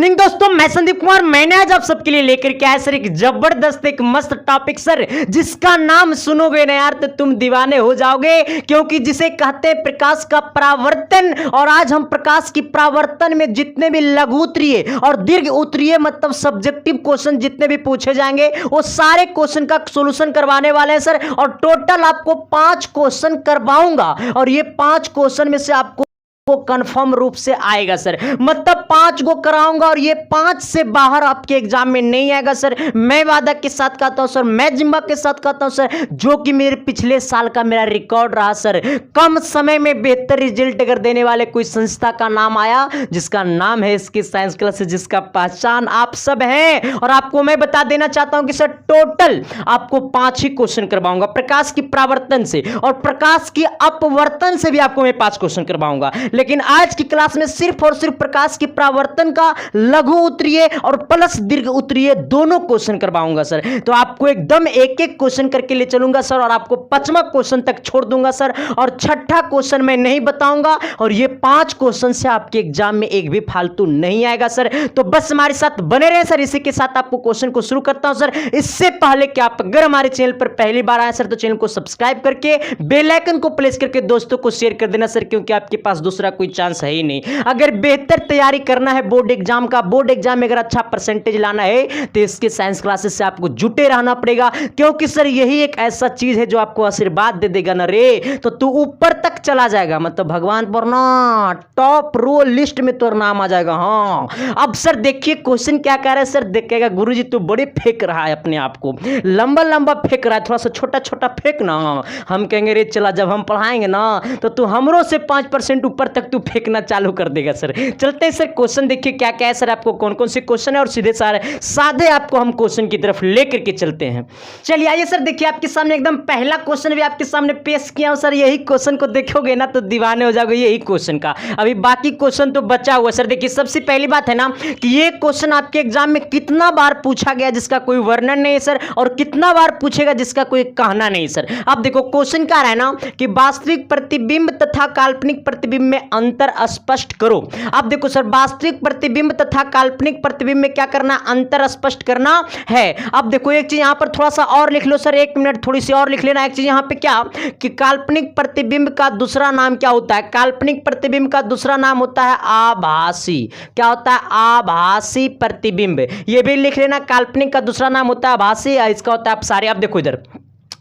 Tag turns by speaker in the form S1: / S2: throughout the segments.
S1: Evening दोस्तों, मैं संदीप कुमार। मैंने आज आप सबके लिए लेकर के आया सर एक जबरदस्त एक मस्त टॉपिक सर, जिसका नाम सुनोगे ना यार तो तुम दीवाने हो जाओगे, क्योंकि जिसे कहते हैं प्रकाश का परावर्तन। और आज हम प्रकाश की परावर्तन में जितने भी लघु उत्तरीय और दीर्घ उत्तरीय मतलब सब्जेक्टिव क्वेश्चन जितने भी पूछे जाएंगे वो सारे क्वेश्चन का सोल्यूशन करवाने वाले हैं सर। और टोटल आपको 5 क्वेश्चन करवाऊंगा और ये 5 क्वेश्चन में से आपको वो कंफर्म रूप से आएगा सर, मतलब 5 को कराऊंगा और ये 5 से बाहर आपके एग्जाम में नहीं आएगा सर। मैं वादा के साथ कहता हूं सर, मैं जिम्मा के साथ कहता हूं सर, जो कि मेरे पिछले साल का मेरा रिकॉर्ड रहा सर। कम समय में बेहतर रिजल्ट अगर देने वाले कोई संस्था का नाम आया जिसका नाम है इसकी साइंस क्लासेस, जिसका पहचान आप सब हैं। और आपको मैं बता देना चाहता हूं कि सर टोटल आपको 5 ही क्वेश्चन करवाऊंगा प्रकाश की परावर्तन से, और प्रकाश की अपवर्तन से भी आपको मैं 5 क्वेश्चन करवाऊंगा। लेकिन आज की क्लास में सिर्फ और सिर्फ प्रकाश की परावर्तन का लघु उत्तरीय और प्लस दीर्घ उत्तरीय दोनों क्वेश्चन करवाऊंगा सर। तो आपको एकदम एक एक क्वेश्चन करके ले चलूंगा सर, और आपको 5वां क्वेश्चन तक छोड़ दूंगा सर, और 6ठा क्वेश्चन मैं नहीं बताऊंगा। और ये 5 क्वेश्चन से आपके एग्जाम में एक भी फालतू नहीं आएगा सर। तो बस हमारे साथ बने रहे सर। इसी के साथ आपको क्वेश्चन को शुरू करता हूं सर। इससे पहले कि आप अगर हमारे चैनल पर पहली बार आए सर तो चैनल को सब्सक्राइब करके बेल आइकन को प्रेस करके दोस्तों को शेयर कर देना सर, क्योंकि आपके पास दूसरा कोई चांस है ही नहीं। अगर बेहतर तैयारी करना है बोर्ड एग्जाम का, बोर्ड एग्जाम में अगर अच्छा परसेंटेज लाना है तो इसके साइंस क्लासेस से आपको जुटे रहना पड़ेगा, क्योंकि सर यही एक ऐसा चीज है जो आपको आशीर्वाद दे देगा ना रे, तो तू ऊपर तक चला जाएगा, मतलब भगवान पर ना टॉप रो लिस्ट में तो नाम आ जाएगा। हाँ अब सर देखिए क्वेश्चन क्या कह रहा है सर, देखिएगा गुरुजी तू बड़े फेंक रहा है अपने आप को, लंबा लंबा फेंक रहा है, थोड़ा सा छोटा छोटा फेंक ना। हम कहेंगे रे चला जब हम पढ़ाएंगे ना तो तू हमरों से 5% ऊपर तक तू फेंकना चालू कर देगा सर। चलते हैं सर क्वेश्चन देखिए क्या क्या है सर, आपको कौन कौन से क्वेश्चन है, और सीधे साधे आपको हम क्वेश्चन की तरफ लेकर के चलते हैं। चलिए आइए सर, देखिए आपके सामने एकदम पहला क्वेश्चन भी आपके सामने पेश किया हूं सर। यही क्वेश्चन को देखोगे ना तो दीवाने हो जाओगे यही क्वेश्चन का। अभी बाकी क्वेश्चन तो बचा हुआ सर। देखिए सबसे पहली बात है ना कि ये क्वेश्चन आपके एग्जाम में कितना बार पूछा गया जिसका कोई वर्णन नहीं है सर, और कितना बार पूछेगा जिसका कोई कहना नहीं सर। अब देखो क्वेश्चन क्या है ना कि वास्तविक प्रतिबिंब तथा काल्पनिक प्रतिबिंब में अंतर स्पष्ट करो। अब देखो सर, वास्तविक प्रतिबिंब तथा काल्पनिक प्रतिबिंब में क्या करना, अंतर स्पष्ट करना है। अब देखो एक चीज यहां पर थोड़ा सा और लिख लो सर, 1 मिनट थोड़ी सी और लिख लेना। एक चीज यहां पे क्या कि काल्पनिक प्रतिबिंब का दूसरा नाम क्या होता है, काल्पनिक प्रतिबिंब का दूसरा नाम होता है आभासी। क्या होता है, आभासी प्रतिबिंब। ये भी लिख लेना, काल्पनिक का दूसरा नाम होता है आभासी, इसका होता है अपसारी। अब देखो इधर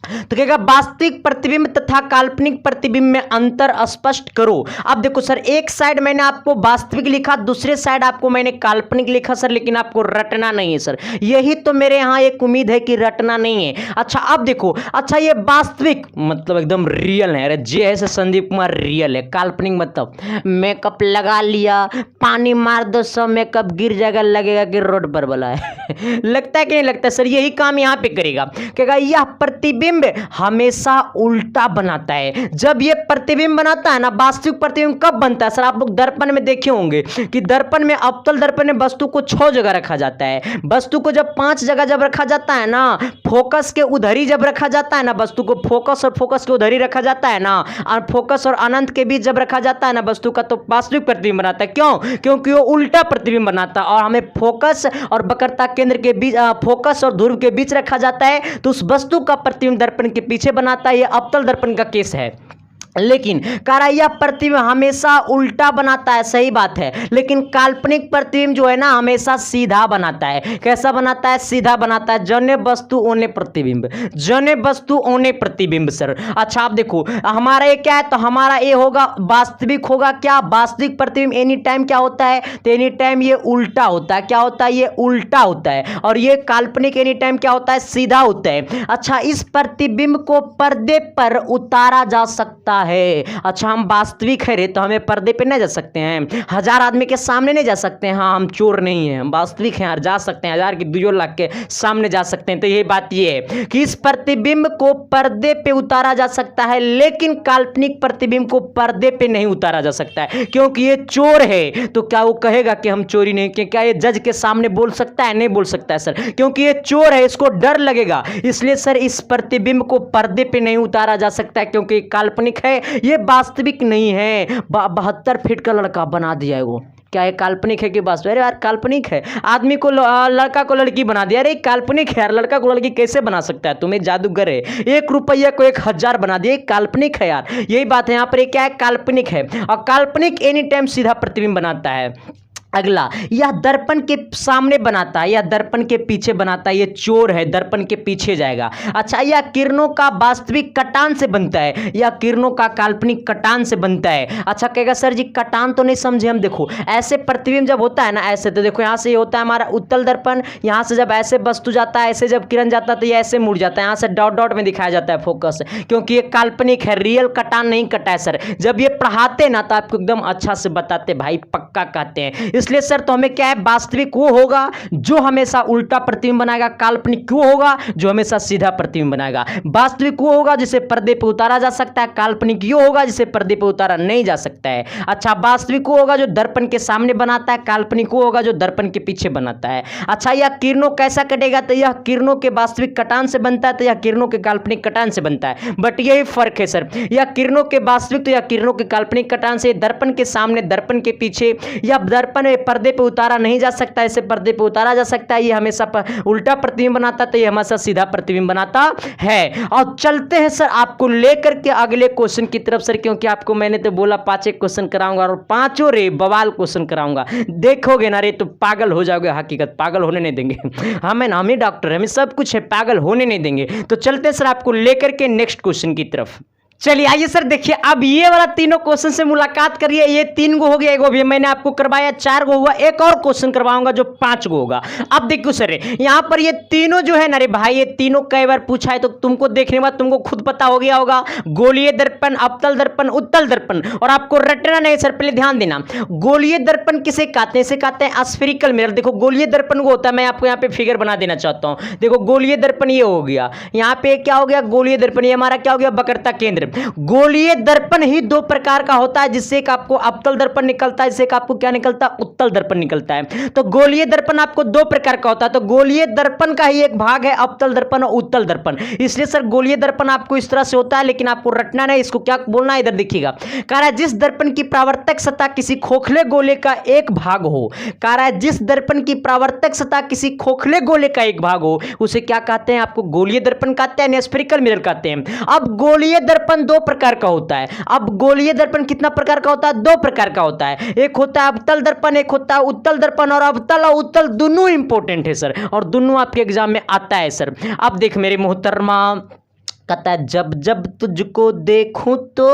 S1: तो कहेगा वास्तविक प्रतिबिंब तथा काल्पनिक प्रतिबिंब में अंतर स्पष्ट करो। अब देखो सर, एक साइड मैंने आपको वास्तविक लिखा, दूसरे साइड आपको मैंने काल्पनिक लिखा सर, लेकिन आपको रटना नहीं है सर। यही तो मेरे यहां एक उम्मीद है कि रटना नहीं है। अच्छा अब देखो, अच्छा ये वास्तविक मतलब एकदम रियल है, अरे जे है संदीप कुमार रियल है। काल्पनिक मतलब मेकअप लगा लिया, पानी मार दो, सब मेकअप गिर जाएगा, लगेगा कि रोड पर वाला है। लगता है कि नहीं लगता सर, यही काम यहां पे करेगा। कहेगा यह प्रतिबिंब हमेशा उल्टा बनाता है। जब ये प्रतिबिंब बनाता है ना, वास्तविक प्रतिबिंब कब बनता है सर, आप लोग दर्पण में देखे होंगे कि दर्पण में, अवतल दर्पण में वस्तु को 6 जगह रखा जाता है। वस्तु को जब 5 जगह जब रखा जाता है ना, फोकस के उधर ही जब रखा जाता है ना, वस्तु को फोकस और फोकस के उधर ही रखा जाता है ना, और फोकस और अनंत के बीच जब रखा जाता है ना वस्तु का, तो वास्तविक प्रतिबिंब बनाता है। क्यों? क्योंकि वो उल्टा प्रतिबिंब बनाता है, और हमें फोकस और वक्रता केंद्र के बीच, फोकस और ध्रुव के बीच रखा जाता है, तो उस वस्तु का प्रतिबिंब दर्पण के पीछे बनाता है। ये अवतल दर्पण का केस है। लेकिन यह प्रतिबिंब हमेशा उल्टा बनाता है, सही बात है, लेकिन काल्पनिक प्रतिबिंब जो है ना हमेशा सीधा बनाता है। कैसा बनाता है? सीधा बनाता है। जन्य वस्तु ओने प्रतिबिंब, जन्य वस्तु ओने प्रतिबिंब सर। अच्छा आप देखो हमारा ये क्या है, तो हमारा ये होगा वास्तविक होगा क्या, वास्तविक प्रतिबिंब एनी टाइम क्या होता है, तो एनी टाइम ये उल्टा होता है। क्या होता है? ये उल्टा होता है। और ये काल्पनिक एनी टाइम क्या होता है, सीधा होता है। अच्छा इस प्रतिबिंब को पर्दे पर उतारा जा सकता है। अच्छा हम वास्तविक है रे तो हमें पर्दे पे नहीं जा सकते हैं, 1000 आदमी के सामने नहीं जा सकते हैं। हाँ हम चोर नहीं हैं, हम वास्तविक हैं यार, जा सकते हैं 1000 की 2 लाख के सामने जा सकते हैं। तो ये बात ये है कि इस प्रतिबिंब को पर्दे पे उतारा जा सकता है, लेकिन काल्पनिक प्रतिबिंब को पर्दे पे नहीं उतारा जा सकता है, क्योंकि ये चोर है। तो क्या वो कहेगा कि हम चोरी नहीं किए? क्या ये जज के सामने बोल सकता है? नहीं बोल सकता है सर, क्योंकि ये चोर है, इसको डर लगेगा। इसलिए सर इस प्रतिबिंब को पर्दे पे नहीं उतारा जा सकता है, क्योंकि काल्पनिक है, ये वास्तविक नहीं है। 72 फीट का लड़का बना दिया है वो। क्या है, काल्पनिक है कि वास्तविक? अरे यार काल्पनिक है। आदमी को लड़का को लड़की बना दिया, अरे काल्पनिक है यार। लड़का को लड़की कैसे बना सकता है? तुम्हें जादूगर है। 1 रुपया को 1000 बना दिया, काल्पनिक है यार। यही बात है यहाँ पर, क्या है, काल्पनिक है। और काल्पनिक एनी टाइम सीधा प्रतिबिंब बनाता है। अगला, यह दर्पण के सामने बनाता है, यह दर्पण के पीछे बनाता है। ये चोर है, दर्पण के पीछे जाएगा। अच्छा, यह किरणों का वास्तविक कटान से बनता है, यह किरणों का काल्पनिक कटान से बनता है। अच्छा कहेगा सर जी कटान तो नहीं समझे हम। देखो ऐसे प्रतिबिंब जब होता है ना, ऐसे तो देखो यहाँ से ये होता है हमारा उत्तल दर्पण, यहाँ से जब ऐसे वस्तु जाता है, ऐसे जब किरण जाता है तो ये ऐसे मुड़ जाता है, यहाँ से डॉट डॉट में दिखाया जाता है फोकस, क्योंकि ये काल्पनिक है, रियल कटान नहीं कटा है सर। जब ये पढ़ाते ना तो आपको एकदम अच्छा से बताते, भाई पक्का कहते हैं। इसलिए सर तो हमें क्या है, वास्तविक वो होगा जो हमेशा उल्टा प्रतिबिंब बनाएगा, काल्पनिक वो होगा जो हमेशा सीधा प्रतिबिंब बनाएगा। वास्तविक वो होगा जिसे पर्दे पे उतारा जा सकता है, काल्पनिक वो होगा जिसे पर्दे पे उतारा नहीं जा सकता है। अच्छा, वास्तविक वो होगा जो दर्पण के सामने बनाता है, काल्पनिक वो होगा जो दर्पण के पीछे बनाता है। अच्छा, यह किरणों कैसा कटेगा, तो यह किरणों के वास्तविक कटान से बनता है, तो यह किरणों के काल्पनिक कटान से बनता है। बट यही फर्क है सर, यह किरणों के वास्तविक तो यह किरणों के काल्पनिक कटान से, दर्पण के सामने दर्पण के पीछे, या दर्पण पर्दे पे उतारा नहीं जा सकता, इसे पर्दे पे उतारा जा सकता है। ये हमेशा उल्टा प्रतिबिंब बनाता है, तो ये हमेशा सीधा प्रतिबिंब बनाता है। और चलते हैं सर आपको लेकर के अगले क्वेश्चन की तरफ सर, क्योंकि आपको मैंने तो बोला 5 क्वेश्चन कराऊंगा और 5 रे बवाल क्वेश्चन कराऊंगा। देखोगे ना रे तो पागल हो जाओगे, हकीकत पागल होने नहीं देंगे। हम ही डॉक्टर, हमें सब कुछ है, पागल होने नहीं देंगे। तो चलते हैं सर आपको लेकर के नेक्स्ट क्वेश्चन की तरफ। चलिए आइए सर, देखिए अब ये वाला तीनों क्वेश्चन से मुलाकात करिए। ये 3 गो हो गया, एगो भी मैंने आपको करवाया, 4 गो हुआ, एक और क्वेश्चन करवाऊंगा जो 5 गो होगा। अब देखो सर यहाँ पर ये तीनों जो है ना रे भाई, ये तीनों कई बार पूछा है, तो तुमको देखने के बाद तुमको खुद पता हो गया होगा। गोलीय दर्पण, अवतल दर्पण, उत्तल दर्पण। और आपको रटना नहीं सर, पहले ध्यान देना। गोलीय दर्पण किसे कहते हैं? इसे कहते हैं स्फेरिकल मिरर। देखो गोलीय दर्पण वो होता है, मैं आपको यहाँ पे फिगर बना देना चाहता हूँ। देखो गोलीय दर्पण ये हो गया, यहाँ पे क्या हो गया, गोलीय दर्पण, ये हमारा क्या हो गया, वक्रता केंद्र। गोलीय दर्पण ही 2 प्रकार का होता है, जिससे एक आपको अवतल दर्पण निकलता है, जिससे एक आपको क्या निकलता है, उत्तल दर्पण निकलता है। तो गोलीय दर्पण आपको 2 प्रकार का होता है। तो गोलीय दर्पण का ही एक भाग है अवतल दर्पण और उत्तल दर्पण। इसलिए सर गोलीय दर्पण आपको इस तरह से होता है, लेकिन आपको रटना नहीं, इसको क्या बोलना है, इधर देखिएगा। कह रहा है जिस दर्पण की परावर्तक सतह किसी खोखले गोले का एक भाग हो, कह रहा है जिस दर्पण की परावर्तक सतह किसी खोखले गोले का एक भाग हो, उसे क्या कहते हैं, आपको गोलीय दर्पण कहते हैं, स्फेरिकल मिरर कहते हैं। अब गोलीय दर्पण 2 प्रकार का होता है। अब गोलीय दर्पण कितना प्रकार का होता है, 2 प्रकार का होता है। एक होता है अवतल दर्पण, एक होता है उत्तल दर्पण। और अवतल और उत्तल दोनों इंपॉर्टेंट है सर, और दोनों आपके एग्जाम में आता है सर। अब देख मेरे मोहतरमा, कहता है जब जब तुझको देखूं तो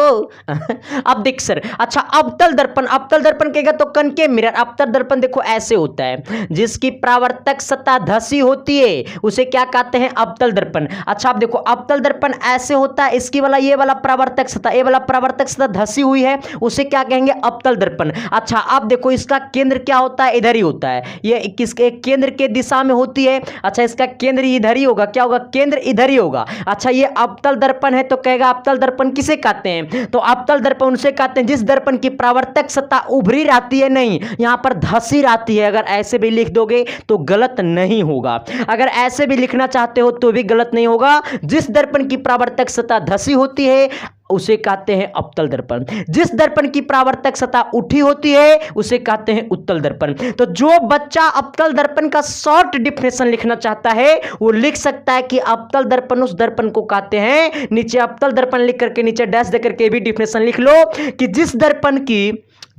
S1: अब देख सर, अच्छा अवतल दर्पण, अवतल दर्पण कहेगा तो कनकेव मिरर। अवतल दर्पण देखो ऐसे होता है, जिसकी परावर्तक सतह धसी होती है उसे क्या कहते हैं, अवतल दर्पण। अच्छा आप देखो अवतल दर्पण ऐसे होता है, इसकी वाला ये वाला परावर्तक सतह, ये वाला परावर्तक सतह धसी हुई है, उसे क्या कहेंगे, अवतल दर्पण। अच्छा अब देखो इसका केंद्र क्या होता है, इधर ही होता है, ये किसके केंद्र के दिशा में होती है। अच्छा इसका केंद्र इधर ही होगा, क्या होगा, केंद्र इधर ही होगा। अच्छा ये अवतल दर्पण है, तो कहेगा अवतल दर्पण किसे कहते हैं, तो अवतल दर्पण उनसे कहते हैं जिस दर्पण की परावर्तक सतह उभरी रहती है, नहीं यहां पर धसी रहती है। अगर ऐसे भी लिख दोगे तो गलत नहीं होगा, अगर ऐसे भी लिखना चाहते हो तो भी गलत नहीं होगा। जिस दर्पण की परावर्तक सतह धसी होती है उसे कहते हैं अवतल दर्पण, जिस दर्पण की परावर्तक सतह उठी होती है उसे कहते हैं उत्तल दर्पण। तो जो बच्चा अवतल दर्पण का शॉर्ट डिफिनेशन लिखना चाहता है वो लिख सकता है कि अवतल दर्पण उस दर्पण को कहते हैं, नीचे अवतल दर्पण लिख करके नीचे डैश दे करके भी डिफिनेशन लिख लो कि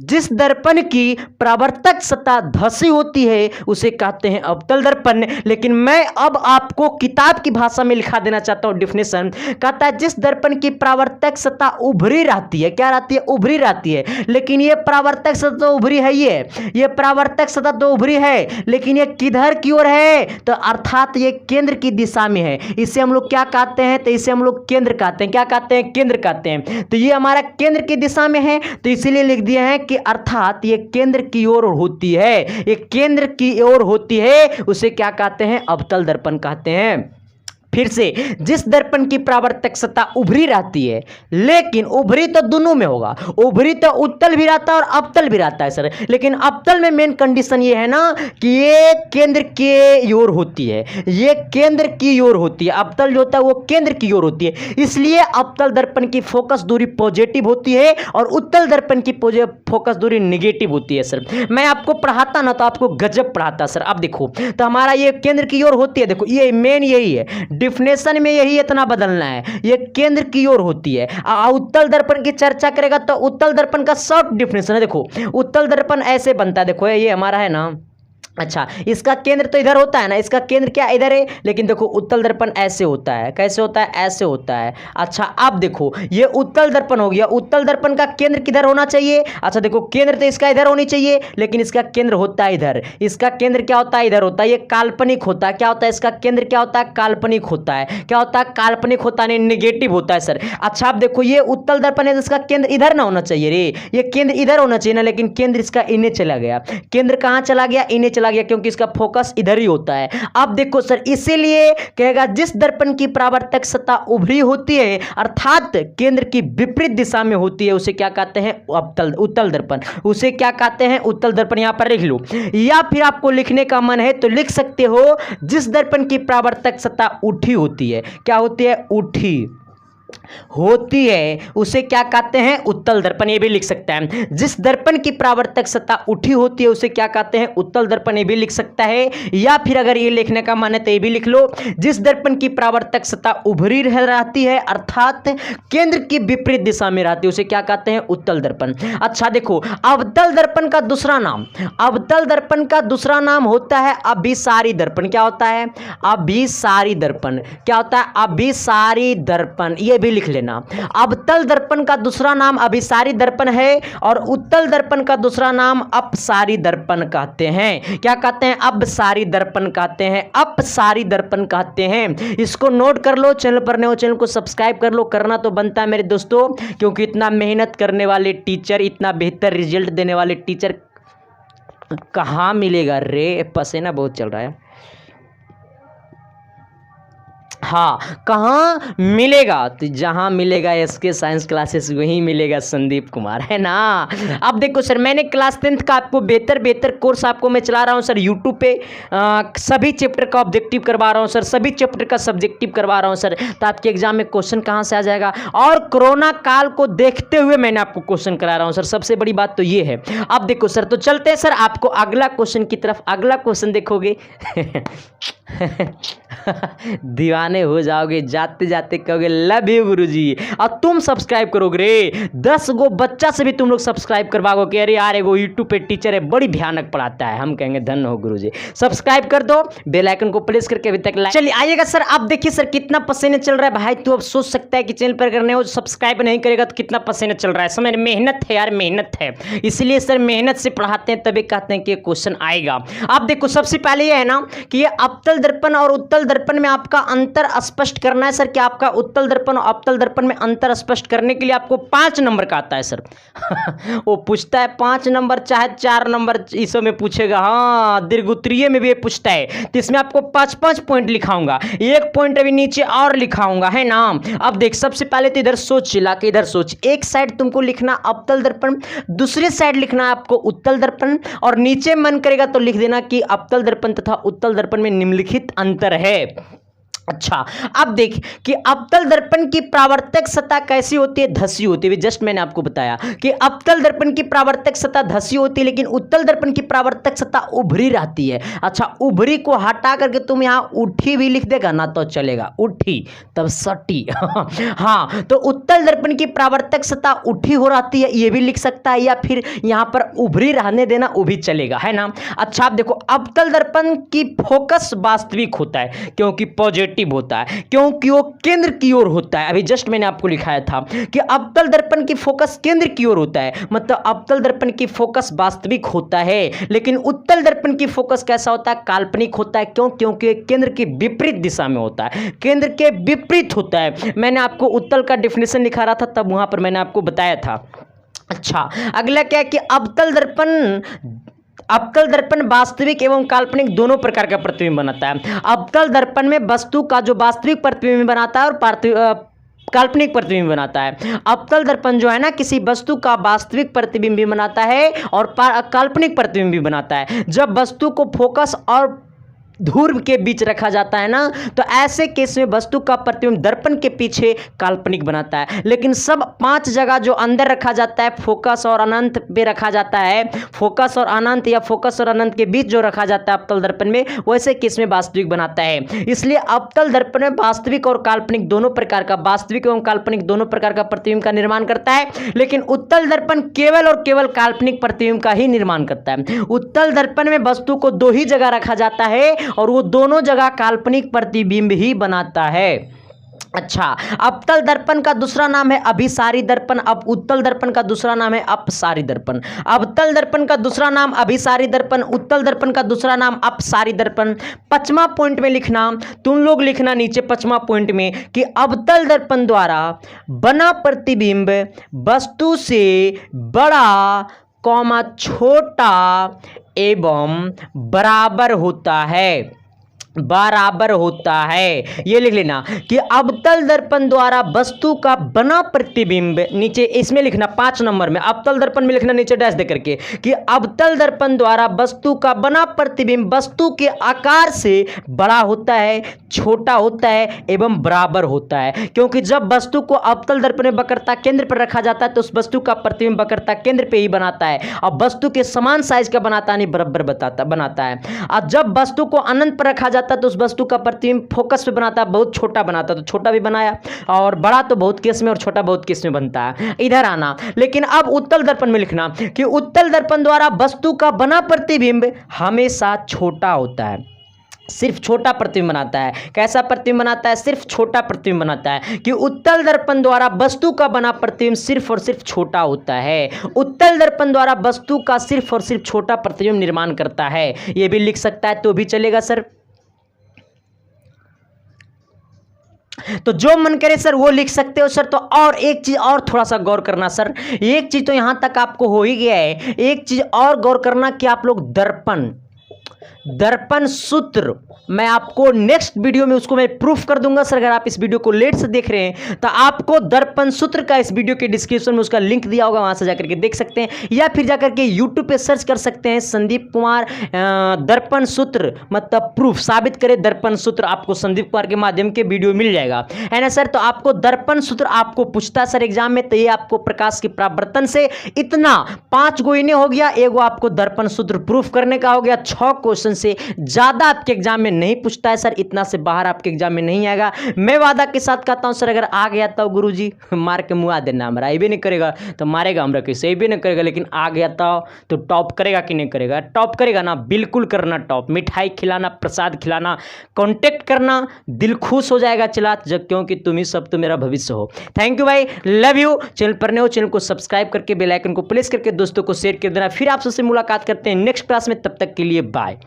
S1: जिस दर्पण की परावर्तक सतह धसी होती है उसे कहते हैं अवतल दर्पण। लेकिन मैं अब आपको किताब की भाषा में लिखा देना चाहता हूं डिफिनेशन। कहता है जिस दर्पण की परावर्तक सतह उभरी रहती है, क्या रहती है, उभरी रहती है। लेकिन ये परावर्तक सतह तो उभरी है, ये परावर्तक सतह तो उभरी है, लेकिन ये किधर की ओर है, तो अर्थात ये केंद्र की दिशा में है। इसे हम लोग क्या कहते हैं, तो इसे हम लोग केंद्र कहते हैं, क्या कहते हैं, केंद्र कहते हैं। तो ये हमारा केंद्र की दिशा में है, तो इसीलिए लिख दिया है कि अर्थात ये केंद्र की ओर होती है, ये केंद्र की ओर होती है, उसे क्या कहते हैं, अवतल दर्पण कहते हैं। फिर से, जिस दर्पण की परावर्तक सतह उभरी रहती है, लेकिन उभरी तो दोनों में होगा, उभरी तो उत्तल भी रहता है और अवतल भी रहता है सर, लेकिन अवतल में मेन कंडीशन ये है ना कि ये केंद्र की ओर होती है, ये केंद्र की ओर होती है, अवतल जो होता है वो केंद्र की ओर होती है, इसलिए अवतल दर्पण की फोकस दूरी पॉजिटिव होती है और उत्तल दर्पण की फोकस दूरी नेगेटिव होती है सर। मैं आपको पढ़ाता ना तो आपको गजब पढ़ाता सर। अब देखो तो हमारा ये केंद्र की ओर होती है, देखो ये मेन यही है, डिफिनेशन में यही इतना बदलना है, ये केंद्र की ओर होती है। उत्तल दर्पण की चर्चा करेगा तो उत्तल दर्पण का शॉर्ट डिफिनेशन है, देखो उत्तल दर्पण ऐसे बनता है, देखो ये हमारा है ना, अच्छा इसका केंद्र तो इधर होता है ना, इसका केंद्र क्या इधर है, लेकिन देखो उत्तल दर्पण ऐसे होता है, कैसे होता है, ऐसे होता है। अच्छा अब देखो ये उत्तल दर्पण हो गया, उत्तल दर्पण का केंद्र किधर होना चाहिए, अच्छा देखो केंद्र तो इसका इधर होनी चाहिए, लेकिन इसका केंद्र होता है इधर, इसका केंद्र क्या होता है, इधर होता है, ये काल्पनिक होता है, क्या होता है इसका केंद्र क्या होता है, काल्पनिक होता है, क्या होता है, काल्पनिक होता है, नेगेटिव होता है सर। अच्छा अब देखो ये उत्तल दर्पण है, इसका केंद्र इधर ना होना चाहिए रे, ये केंद्र इधर होना चाहिए ना, लेकिन केंद्र इसका इन्हें चला गया, केंद्र कहां चला गया, इन्हें चला गया, क्योंकि इसका फोकस इधर ही होता है। अब देखो सर इसीलिए कहेगा जिस दर्पण की परावर्तक सतह उभरी होती है अर्थात केंद्र की विपरीत दिशा में होती है, उसे क्या कहते हैं, उत्तल दर्पण, उसे क्या कहते हैं, उत्तल दर्पण। यहां पर लिख लो, या फिर आपको लिखने का मन है तो लिख सकते हो जिस दर्पण की परावर्तक सतह उठी होती है, क्या होती है, उठी होती है, उसे क्या कहते हैं, उत्तल दर्पण, ये भी लिख सकता है। जिस दर्पण की परावर्तक सतह उठी होती है उसे क्या कहते हैं, उत्तल दर्पण, ये भी लिख सकता है। या फिर अगर ये लिखने का मन है तो ये भी लिख लो, जिस दर्पण की परावर्तक सतह उभरी रहती है अर्थात केंद्र की विपरीत दिशा में रहती है, उसे क्या कहते हैं, उत्तल दर्पण। अच्छा देखो अवतल दर्पण का दूसरा नाम, अवतल दर्पण का दूसरा नाम होता है अभिसारी दर्पण, क्या होता है, अभिसारी दर्पण, क्या होता है, अभिसारी दर्पण, ये भी लिख लेना। अवतल दर्पण का दूसरा नाम अभिसारी दर्पण है और उत्तल दर्पण का दूसरा नाम अपसारी दर्पण कहते हैं, क्या कहते हैं, अपसारी दर्पण कहते हैं, अपसारी दर्पण कहते हैं। इसको नोट कर लो, चैनल पर नए हो चैनल को सब्सक्राइब कर लो, करना तो बनता है मेरे दोस्तों, क्योंकि इतना मेहनत करने वाले टीचर, इतना बेहतर रिजल्ट देने वाले टीचर कहाँ मिलेगा रे, पसीना बहुत चल रहा है, हाँ कहाँ मिलेगा, तो जहाँ मिलेगा एसके साइंस क्लासेस वहीं मिलेगा संदीप कुमार, है ना। अब देखो सर मैंने क्लास 10th का आपको बेहतर कोर्स आपको मैं चला रहा हूँ सर यूट्यूब पे, सभी चैप्टर का ऑब्जेक्टिव करवा रहा हूँ सर, सभी चैप्टर का सब्जेक्टिव करवा रहा हूँ सर, तो आपके एग्जाम में क्वेश्चन कहाँ से आ जाएगा, और कोरोना काल को देखते हुए मैंने आपको क्वेश्चन करा रहा हूँ सर, सबसे बड़ी बात तो ये है। अब देखो सर तो चलते हैं सर आपको अगला क्वेश्चन की तरफ, अगला क्वेश्चन देखोगे दीवाने हो जाओगे, जाते जाते कहोगे लव यू गुरुजी, और तुम सब्सक्राइब करोगे रे, 10 गो बच्चा से भी तुम लोग सब्सक्राइब करवाओगे कि अरे यार एगो यूट्यूब पे टीचर है बड़ी भयानक पढ़ाता है, हम कहेंगे धन्य हो गुरुजी। सब्सक्राइब कर दो, बेल आइकन को प्रेस करके अभी तक लाइक। चलिए आइएगा सर, अब देखिए सर कितना पसीना चल रहा है भाई, तू अब सोच सकता है कि चैनल पर करने हो सब्सक्राइब नहीं करेगा तो कितना पसीना चल रहा है, समझ, मेहनत है यार, मेहनत है, इसलिए सर मेहनत से पढ़ाते हैं तभी कहते हैं कि क्वेश्चन आएगा। अब देखो सबसे पहले ये है ना कि ये अवतल दर्पण और उत्तल दर्पण में आपका अंतर स्पष्ट करना है सर, कि आपका उत्तल दर्पण और अवतल दर्पण में अंतर स्पष्ट करने के लिए आपको 5 नंबर का आता है सर वो पूछता है 5 नंबर चाहे 4 नंबर इसमें में पूछेगा, हाँ दीर्घोत्तरीय में भी ये पूछता है, तो इसमें आपको 5-5 पॉइंट लिखाऊंगा, एक पॉइंट अभी नीचे और लिखाऊंगा, है ना। अब देख सबसे पहले तो इधर सोच, चिल्ला के इधर सोच, एक साइड तुमको लिखना अवतल दर्पण, दूसरी साइड लिखना है आपको उत्तल दर्पण, और नीचे मन करेगा तो लिख देना कि अवतल दर्पण तथा उत्तल दर्पण में निम्नलिखित अंतर है। अच्छा अब देख कि अवतल दर्पण की परावर्तक सतह कैसी होती है, धसी होती है, जस्ट मैंने आपको बताया कि अवतल दर्पण की परावर्तक सतह धसी होती है, लेकिन उत्तल दर्पण की परावर्तक सतह उभरी रहती है। अच्छा उभरी को हटा करके तुम यहां उठी भी लिख देगा ना तो चलेगा, उठी तब सटी हाँ तो उत्तल दर्पण की परावर्तक सतह उठी हो रहती है, ये भी लिख सकता है, या फिर यहां पर उभरी रहने देना वो भी चलेगा, है ना। अच्छा आप देखो अवतल दर्पण की फोकस वास्तविक होता है क्योंकि पॉजिटिव होता है, क्योंकि वो केंद्र की ओर होता है, अभी जस्ट मैंने आपको लिखाया था कि अवतल दर्पण की फोकस केंद्र की ओर होता है, मतलब अवतल दर्पण की फोकस वास्तविक होता है, लेकिन उत्तल दर्पण की फोकस कैसा होता है, काल्पनिक होता है, क्यों, क्योंकि केंद्र की विपरीत दिशा में होता है, केंद्र के विपरीत होता है। मैंने आपको उत्तल का डेफिनेशन लिखा रहा था तब वहां पर मैंने आपको बताया था। अच्छा अगला क्या है कि अवतल दर्पण अवतल दर्पण वास्तविक एवं काल्पनिक दोनों प्रकार का प्रतिबिंब बनाता है। अवतल दर्पण में वस्तु का जो वास्तविक प्रतिबिंब बनाता है और काल्पनिक प्रतिबिंब बनाता है। अवतल दर्पण जो है ना किसी वस्तु का वास्तविक प्रतिबिंब भी बनाता है और काल्पनिक प्रतिबिंब भी बनाता है। जब वस्तु को फोकस और ध्रुव के बीच रखा जाता है ना, तो ऐसे केस में वस्तु का प्रतिबिंब दर्पण के पीछे काल्पनिक बनाता है। लेकिन सब 5 जगह जो अंदर रखा जाता है, फोकस और अनंत पे रखा जाता है, फोकस और अनंत या फोकस और अनंत के बीच जो रखा जाता है अवतल दर्पण में, वैसे केस में वास्तविक बनाता है। इसलिए अवतल दर्पण में वास्तविक और काल्पनिक दोनों प्रकार का, वास्तविक एवं काल्पनिक दोनों प्रकार का प्रतिबिंब का निर्माण करता है। लेकिन उत्तल दर्पण केवल और केवल काल्पनिक प्रतिबिंब का ही निर्माण करता है। उत्तल दर्पण में वस्तु को 2 ही जगह रखा जाता है और वो दोनों जगह काल्पनिक प्रतिबिंब ही बनाता है। अच्छा, अवतल दर्पण का दूसरा नाम है अभिसारी दर्पण। अब उत्तल दर्पण का दूसरा नाम है अपसारी दर्पण। अवतल दर्पण का दूसरा नाम अभिसारी दर्पण, उत्तल दर्पण का दूसरा नाम अपसारी दर्पण। 5वां पॉइंट में लिखना, तुम लोग लिखना नीचे 5वां पॉइंट में कि अवतल दर्पण द्वारा बना प्रतिबिंब वस्तु से बड़ा, छोटा एवं बराबर होता है। बराबर होता है, ये लिख लेना कि अवतल दर्पण द्वारा वस्तु का बना प्रतिबिंब, नीचे इसमें लिखना 5 नंबर में, अवतल दर्पण में लिखना नीचे डैश दे करके कि अवतल दर्पण द्वारा वस्तु का बना प्रतिबिंब वस्तु के आकार से बड़ा होता है, छोटा होता है एवं बराबर होता है। क्योंकि जब वस्तु को अवतल दर्पण में वक्रता केंद्र पर रखा जाता है तो उस वस्तु का प्रतिबिंब वक्रता केंद्र पे ही बनाता है और वस्तु के समान साइज का बनाता नहीं, बराबर बनाता है। और जब वस्तु को अनंत पर रखा जाता तो उस वस्तु का प्रतिबिंब फोकस पे बनाता है, बहुत छोटा बनाता, तो छोटा भी बनाया, और बड़ा तो बहुत केस में और छोटा बहुत केस में बनता है। इधर आना, लेकिन अब उत्तल दर्पण में लिखना कि उत्तल दर्पण द्वारा वस्तु का बना प्रतिबिंब हमेशा छोटा होता है, सिर्फ छोटा प्रतिबिंब बनाता है। कैसा प्रतिबिंब बनाता है? सिर्फ छोटा प्रतिबिंब बनाता है। कि उत्तल दर्पण द्वारा वस्तु का बना प्रतिबिंब सिर्फ और सिर्फ छोटा होता है। उत्तल दर्पण द्वारा वस्तु का सिर्फ और सिर्फ छोटा प्रतिबिंब निर्माण करता है। यह भी लिख सकता है तो भी चलेगा सर, तो जो मन करे सर वो लिख सकते हो सर। तो और एक चीज और थोड़ा सा गौर करना सर, एक चीज तो यहां तक आपको हो ही गया है, एक चीज और गौर करना कि आप लोग दर्पण सूत्र, मैं आपको नेक्स्ट वीडियो में उसको मैं प्रूफ कर दूंगा सर। अगर आप इस वीडियो को लेट से देख रहे हैं तो आपको दर्पण सूत्र का इस वीडियो के डिस्क्रिप्शन में उसका लिंक दिया होगा, वहां से जाकर के देख सकते हैं, या फिर जाकर के यूट्यूब पे सर्च कर सकते हैं संदीप कुमार दर्पण सूत्र, मतलब प्रूफ साबित करे दर्पण सूत्र, आपको संदीप कुमार के माध्यम के वीडियो मिल जाएगा, है ना सर। तो आपको दर्पण सूत्र आपको पूछता है सर एग्जाम में, तो ये आपको प्रकाश के परावर्तन से इतना 5 गो इन्हें हो गया, एगो आपको दर्पण सूत्र प्रूफ करने का हो गया। 6 क्वेश्चन से ज्यादा आपके एग्जाम में नहीं पूछता है सर, इतना से बाहर आपके एग्जाम में नहीं आएगा। मैं वादा के साथ कहता हूं सर, अगर आ गया तो गुरुजी मार के मुआ देना, हमारा अबे नहीं करेगा तो मारेगा हमरा, कैसे अबे नहीं करेगा, लेकिन आ गया तो टॉप करेगा कि नहीं करेगा? टॉप करेगा ना, बिल्कुल करना टॉप। मिठाई खिलाना, प्रसाद खिलाना, कांटेक्ट करना, दिल खुश हो जाएगा चला, जब क्योंकि तुम ही सब तो मेरा भविष्य हो। थैंक यू भाई, लव यू। चैनल पर नए हो चैनल को सब्सक्राइब करके बेल आइकन को प्रेस करके दोस्तों को शेयर कर देना। फिर आप सबसे मुलाकात करते हैं नेक्स्ट क्लास में, तब तक के लिए बाय।